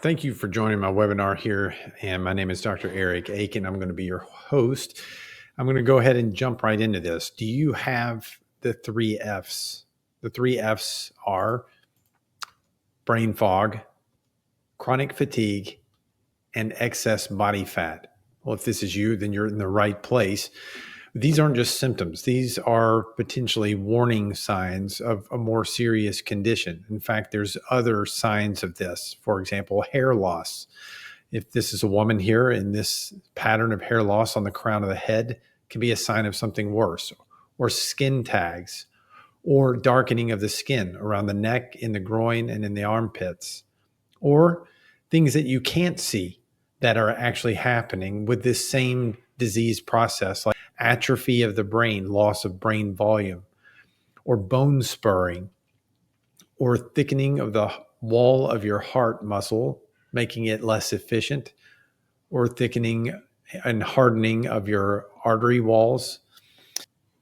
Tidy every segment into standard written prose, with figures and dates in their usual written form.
Thank you for joining my webinar here. And my name is Dr. Eric Aiken. I'm going to be your host. I'm going to go ahead and jump right into this. Do you have the three F's? The three F's are brain fog, chronic fatigue, and excess body fat. Well, if this is you, then you're in the right place. These aren't just symptoms. These are potentially warning signs of a more serious condition. In fact, there's other signs of this. For example, hair loss. If this is a woman here and this pattern of hair loss on the crown of the head can be a sign of something worse, or skin tags, or darkening of the skin around the neck, in the groin, and in the armpits, or things that you can't see that are actually happening with this same disease process, like atrophy of the brain, loss of brain volume, or bone spurring, or thickening of the wall of your heart muscle, making it less efficient, or thickening and hardening of your artery walls.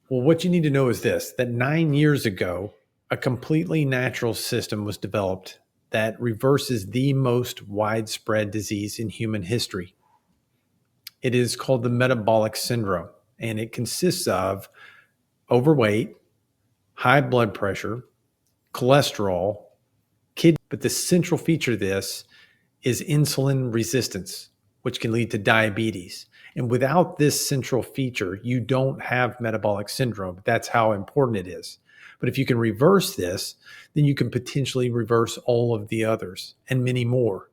Well, what you need to know is this, that 9 years ago, a completely natural system was developed that reverses the most widespread disease in human history. It is called the metabolic syndrome, and it consists of overweight, high blood pressure, cholesterol, kidney. But the central feature of this is insulin resistance, which can lead to diabetes. And without this central feature, you don't have metabolic syndrome. That's how important it is. But if you can reverse this, then you can potentially reverse all of the others and many more.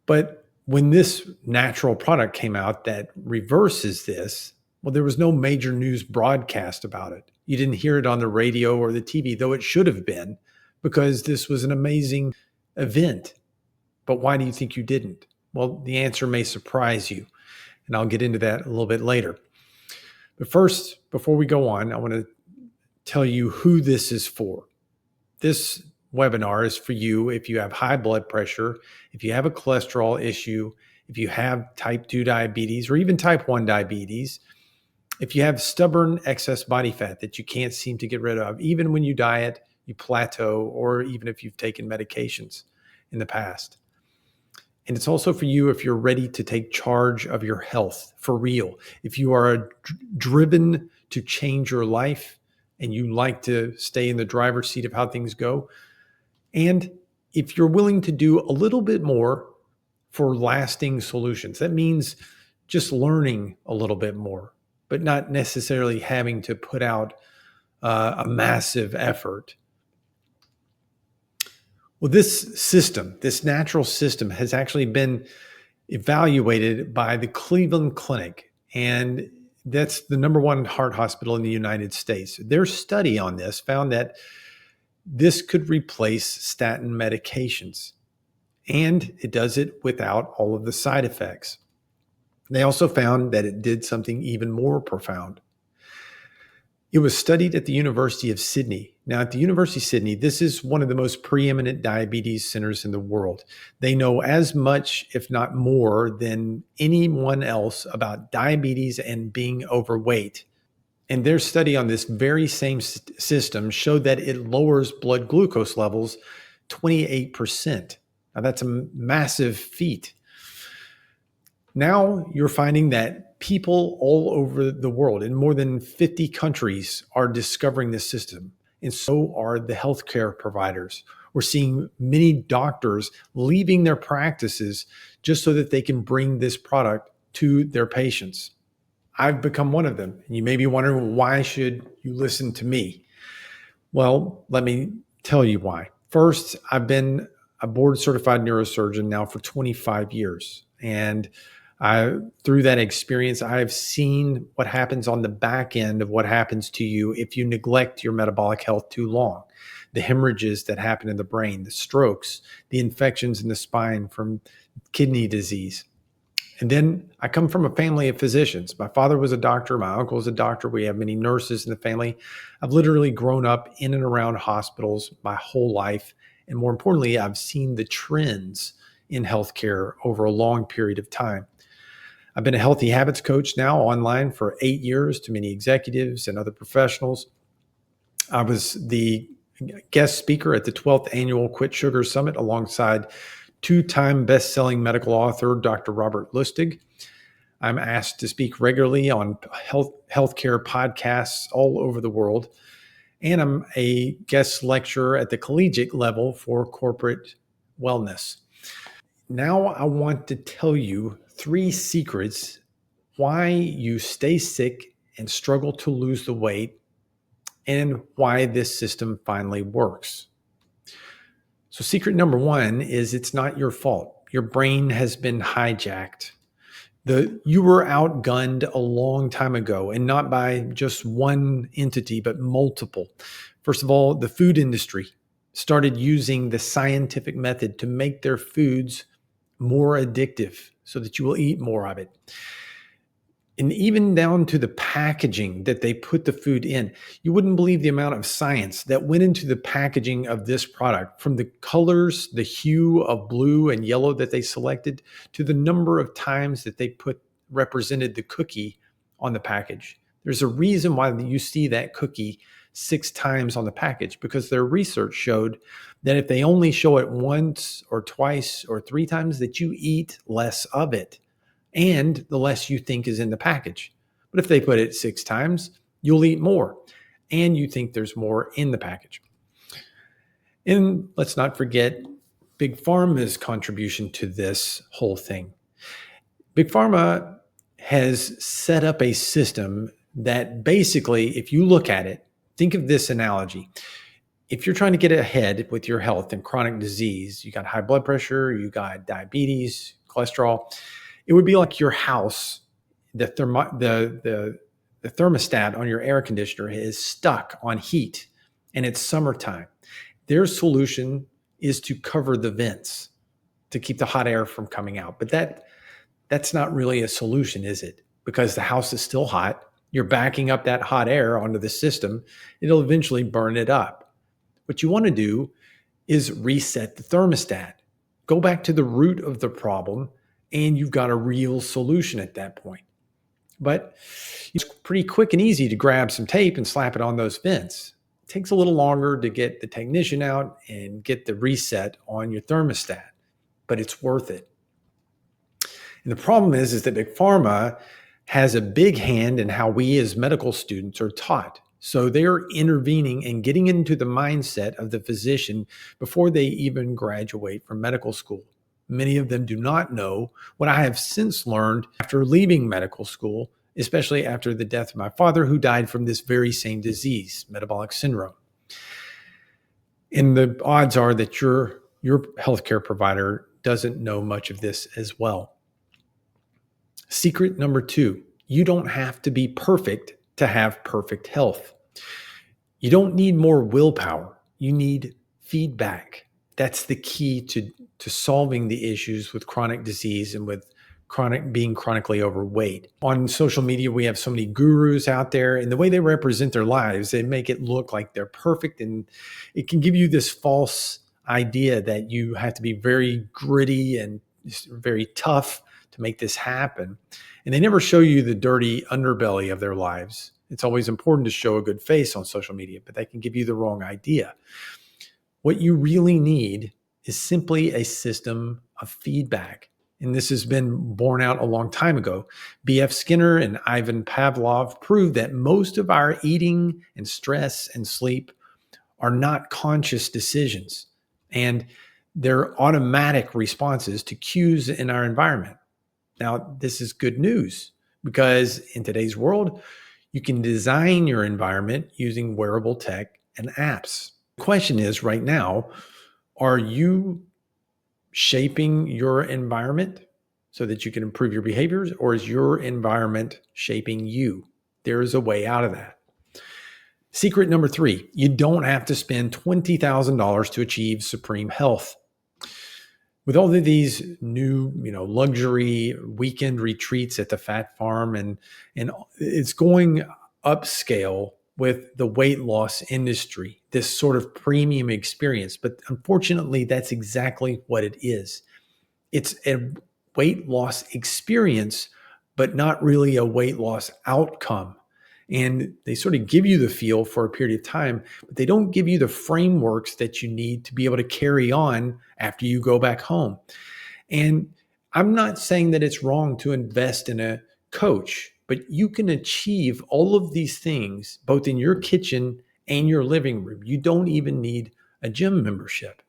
But when this natural product came out that reverses this, well, there was no major news broadcast about it. You didn't hear it on the radio or the TV, though it should have been, because this was an amazing event. But why do you think you didn't? Well, the answer may surprise you, and I'll get into that a little bit later. But first, before we go on, I want to tell you who this is for. This webinar is for you if you have high blood pressure, if you have a cholesterol issue, if you have type 2 diabetes or even type 1 diabetes, if you have stubborn excess body fat that you can't seem to get rid of, even when you diet, you plateau, or even if you've taken medications in the past. And it's also for you if you're ready to take charge of your health for real. If you are driven to change your life and you like to stay in the driver's seat of how things go. And if you're willing to do a little bit more for lasting solutions, that means just learning a little bit more, but not necessarily having to put out a massive effort. Well, this system, this natural system, has actually been evaluated by the Cleveland Clinic, and that's the #1 heart hospital in the United States. Their study on this found that this could replace statin medications, and it does it without all of the side effects. They also found that it did something even more profound. It was studied at the University of Sydney. Now, at the University of Sydney, this is one of the most preeminent diabetes centers in the world. They know as much, if not more, than anyone else about diabetes and being overweight. And their study on this very same system showed that it lowers blood glucose levels 28%. Now, that's a massive feat. Now you're finding that people all over the world in more than 50 countries are discovering this system, and so are the healthcare providers. We're seeing many doctors leaving their practices just so that they can bring this product to their patients. I've become one of them. And you may be wondering, why should you listen to me? Well, let me tell you why. First, I've been a board certified neurosurgeon now for 25 years. And through that experience, I've seen what happens on the back end of what happens to you if you neglect your metabolic health too long. The hemorrhages that happen in the brain, the strokes, the infections in the spine from kidney disease. And then I come from a family of physicians. My father was a doctor. My uncle was a doctor. We have many nurses in the family. I've literally grown up in and around hospitals my whole life. And more importantly, I've seen the trends in healthcare over a long period of time. I've been a healthy habits coach now online for 8 years to many executives and other professionals. I was the guest speaker at the 12th annual Quit Sugar Summit alongside two-time best-selling medical author, Dr. Robert Lustig. I'm asked to speak regularly on healthcare podcasts all over the world, and I'm a guest lecturer at the collegiate level for corporate wellness. Now I want to tell you 3 secrets why you stay sick and struggle to lose the weight, and why this system finally works. So secret number 1 is it's not your fault. Your brain has been hijacked. You were outgunned a long time ago, and not by just one entity, but multiple. First of all, the food industry started using the scientific method to make their foods more addictive so that you will eat more of it. And even down to the packaging that they put the food in, you wouldn't believe the amount of science that went into the packaging of this product, from the colors, the hue of blue and yellow that they selected, to the number of times that they represented the cookie on the package. There's a reason why you see that cookie 6 times on the package, because their research showed that if they only show it once or twice or 3 times, that you eat less of it, and the less you think is in the package. But if they put it 6 times, you'll eat more, and you think there's more in the package. And let's not forget Big Pharma's contribution to this whole thing. Big Pharma has set up a system that basically, if you look at it, think of this analogy. If you're trying to get ahead with your health and chronic disease, you got high blood pressure, you got diabetes, cholesterol, it would be like your house, the thermostat on your air conditioner is stuck on heat and it's summertime. Their solution is to cover the vents to keep the hot air from coming out. But that's not really a solution, is it? Because the house is still hot. You're backing up that hot air onto the system. It'll eventually burn it up. What you want to do is reset the thermostat. Go back to the root of the problem, and you've got a real solution at that point. But it's pretty quick and easy to grab some tape and slap it on those vents. It takes a little longer to get the technician out and get the reset on your thermostat, but it's worth it. And the problem is that Big Pharma has a big hand in how we as medical students are taught. So they're intervening and getting into the mindset of the physician before they even graduate from medical school. Many of them do not know what I have since learned after leaving medical school, especially after the death of my father, who died from this very same disease, metabolic syndrome. And the odds are that your healthcare provider doesn't know much of this as well. Secret number 2, you don't have to be perfect to have perfect health. You don't need more willpower. You need feedback. That's the key to solving the issues with chronic disease and with being chronically overweight. On social media, we have so many gurus out there, and the way they represent their lives, they make it look like they're perfect, and it can give you this false idea that you have to be very gritty and very tough to make this happen. And they never show you the dirty underbelly of their lives. It's always important to show a good face on social media, but that can give you the wrong idea. What you really need is simply a system of feedback. And this has been borne out a long time ago. B.F. Skinner and Ivan Pavlov proved that most of our eating and stress and sleep are not conscious decisions, and they're automatic responses to cues in our environment. Now, this is good news, because in today's world, you can design your environment using wearable tech and apps. The question is, right now, are you shaping your environment so that you can improve your behaviors, or is your environment shaping you? There is a way out of that. Secret number 3, you don't have to spend $20,000 to achieve supreme health. With all of these new, luxury weekend retreats at the Fat Farm, and it's going upscale with the weight loss industry, this sort of premium experience. But unfortunately, that's exactly what it is. It's a weight loss experience, but not really a weight loss outcome. And they sort of give you the feel for a period of time, but they don't give you the frameworks that you need to be able to carry on after you go back home. And I'm not saying that it's wrong to invest in a coach, but you can achieve all of these things both in your kitchen and your living room. You don't even need a gym membership.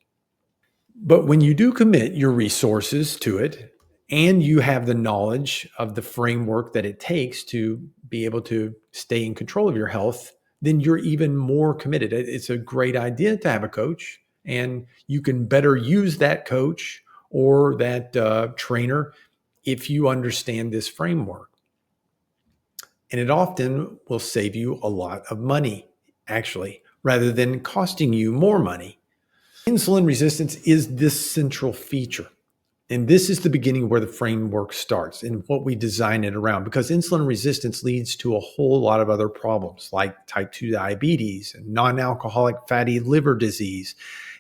But when you do commit your resources to it and you have the knowledge of the framework that it takes to be able to stay in control of your health, then you're even more committed. It's a great idea to have a coach, and you can better use that coach or that trainer if you understand this framework. And it often will save you a lot of money, actually, rather than costing you more money. Insulin resistance is this central feature. And this is the beginning where the framework starts and what we design it around, because insulin resistance leads to a whole lot of other problems like type 2 diabetes and non-alcoholic fatty liver disease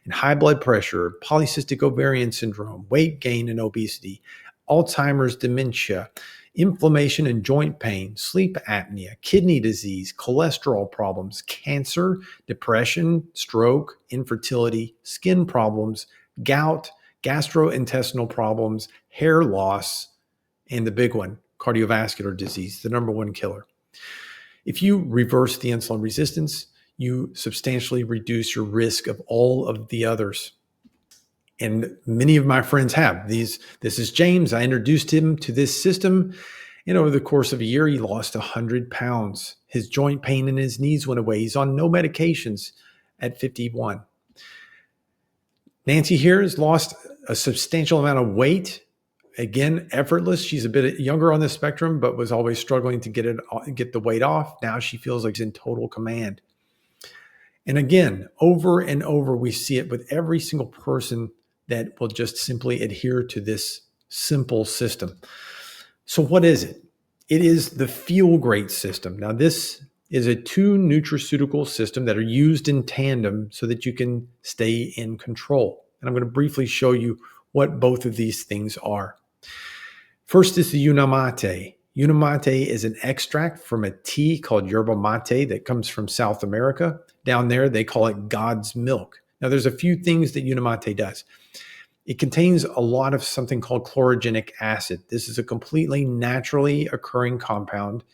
and high blood pressure, polycystic ovarian syndrome, weight gain and obesity, Alzheimer's, dementia, inflammation and joint pain, sleep apnea, kidney disease, cholesterol problems, cancer, depression, stroke, infertility, skin problems, gout, gastrointestinal problems, hair loss, and the big one, cardiovascular disease, the number one killer. If you reverse the insulin resistance, you substantially reduce your risk of all of the others. And many of my friends have these. This is James. I introduced him to this system. And over the course of a year, he lost 100 pounds. His joint pain in his knees went away. He's on no medications at 51. Nancy here has lost a substantial amount of weight. Again, effortless. She's a bit younger on the spectrum, but was always struggling to get the weight off. Now she feels like she's in total command. And again, over and over, we see it with every single person that will just simply adhere to this simple system. So what is it? It is the Feel Great system. Now, this is a 2 nutraceutical system that are used in tandem so that you can stay in control. And I'm going to briefly show you what both of these things are. First is the Unamate. Unamate is an extract from a tea called yerba mate that comes from South America. Down there, they call it God's milk. Now, there's a few things that Unamate does. It contains a lot of something called chlorogenic acid. This is a completely naturally occurring compound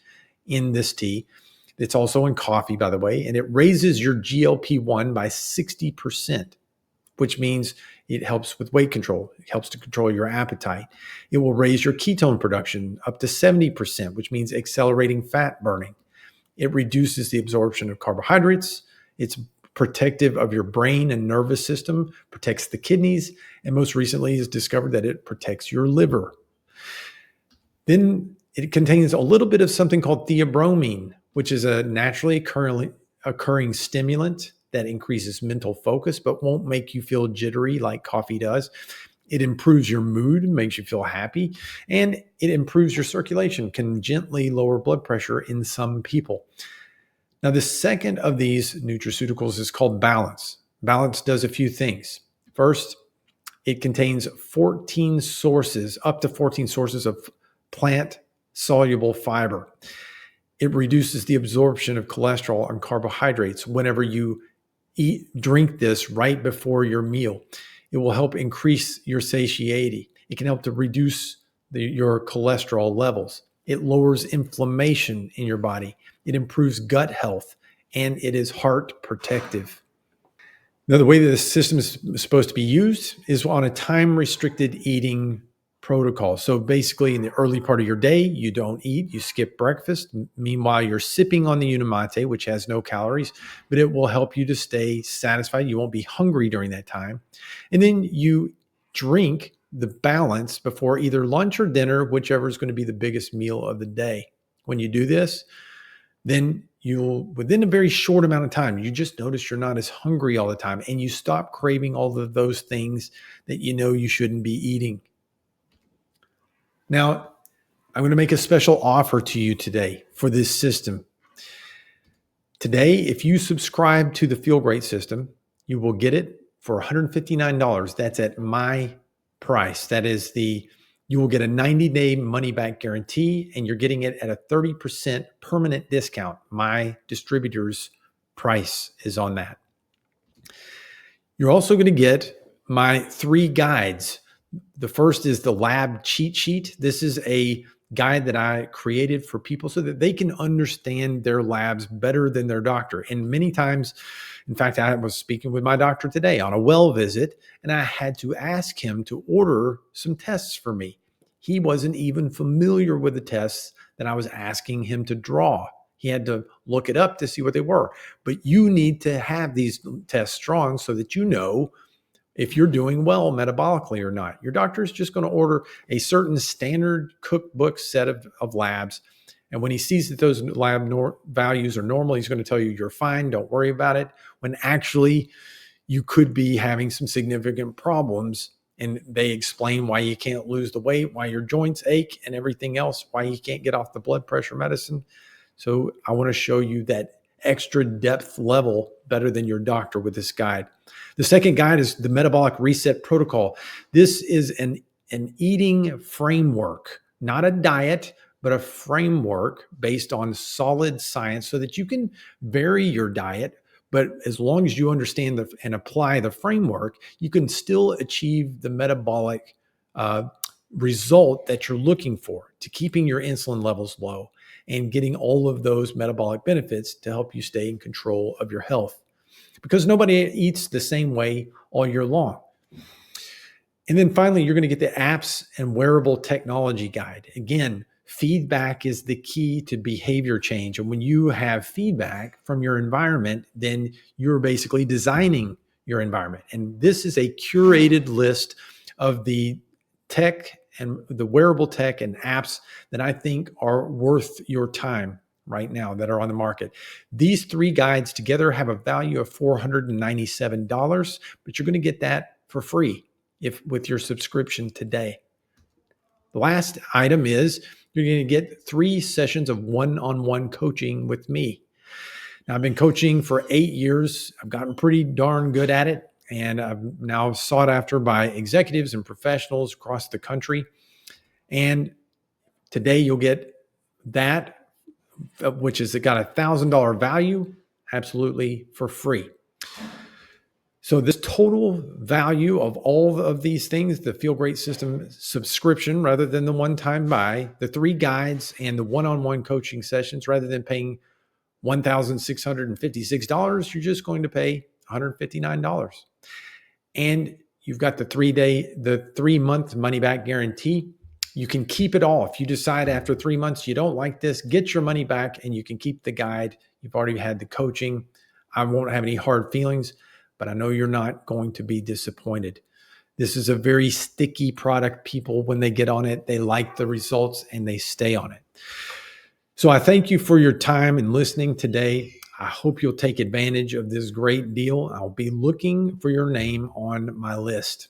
in this tea. It's also in coffee, by the way, and it raises your GLP-1 by 60%, which means it helps with weight control. It helps to control your appetite. It will raise your ketone production up to 70%, which means accelerating fat burning. It reduces the absorption of carbohydrates. It's protective of your brain and nervous system, protects the kidneys, and most recently is discovered that it protects your liver. Then it contains a little bit of something called theobromine, which is a naturally occurring stimulant that increases mental focus, but won't make you feel jittery like coffee does. It improves your mood, makes you feel happy, and it improves your circulation, can gently lower blood pressure in some people. Now, the second of these nutraceuticals is called Balance. Balance does a few things. First, it contains up to 14 sources of plant-soluble fiber. It reduces the absorption of cholesterol and carbohydrates whenever you drink this right before your meal. It will help increase your satiety. It can help to reduce your cholesterol levels. It lowers inflammation in your body. It improves gut health, and it is heart protective. Now, the way that this system is supposed to be used is on a time-restricted eating protocol. So basically, in the early part of your day, you don't eat, you skip breakfast. Meanwhile, you're sipping on the Unamate, which has no calories, but it will help you to stay satisfied. You won't be hungry during that time. And then you drink the Balance before either lunch or dinner, whichever is going to be the biggest meal of the day. When you do this, then you'll, within a very short amount of time, you just notice you're not as hungry all the time, and you stop craving all of those things that you know you shouldn't be eating. Now, I'm going to make a special offer to you today for this system. Today, if you subscribe to the Feel Great system, you will get it for $159. That's at my price. That is the You will get a 90-day money-back guarantee, and you're getting it at a 30% permanent discount. My distributor's price is on that. You're also going to get my 3 guides. The first is the lab cheat sheet. This is a guide that I created for people so that they can understand their labs better than their doctor. And many times, in fact, I was speaking with my doctor today on a well visit, and I had to ask him to order some tests for me. He wasn't even familiar with the tests that I was asking him to draw. He had to look it up to see what they were. But you need to have these tests strong so that you know if you're doing well metabolically or not. Your doctor is just going to order a certain standard cookbook set of labs. And when he sees that those lab values are normal, he's going to tell you you're fine, don't worry about it, when actually you could be having some significant problems. And they explain why you can't lose the weight, why your joints ache and everything else, why you can't get off the blood pressure medicine. So I want to show you that extra depth level better than your doctor with this guide. The second guide is the Metabolic Reset Protocol. This is an eating framework, not a diet, but a framework based on solid science so that you can vary your diet. But as long as you understand and apply the framework, you can still achieve the metabolic result that you're looking for, to keeping your insulin levels low and getting all of those metabolic benefits to help you stay in control of your health. Because nobody eats the same way all year long. And then finally, you're going to get the apps and wearable technology guide. Again, feedback is the key to behavior change. And when you have feedback from your environment, then you're basically designing your environment. And this is a curated list of the tech and the wearable tech and apps that I think are worth your time right now that are on the market. These 3 guides together have a value of $497, but you're going to get that for free with your subscription today. The last item is you're going to get 3 sessions of one-on-one coaching with me. Now, I've been coaching for 8 years. I've gotten pretty darn good at it, and I'm now sought after by executives and professionals across the country. And today you'll get that, which has got $1,000 value, absolutely for free. So this total value of all of these things, the Feel Great System subscription rather than the one-time buy, the 3 guides and the one-on-one coaching sessions, rather than paying $1,656, you're just going to pay $159. And you've got the 3-month money-back guarantee. You can keep it all. If you decide after 3 months you don't like this, get your money back and you can keep the guide. You've already had the coaching. I won't have any hard feelings, but I know you're not going to be disappointed. This is a very sticky product. People, when they get on it, they like the results and they stay on it. So I thank you for your time and listening today. I hope you'll take advantage of this great deal. I'll be looking for your name on my list.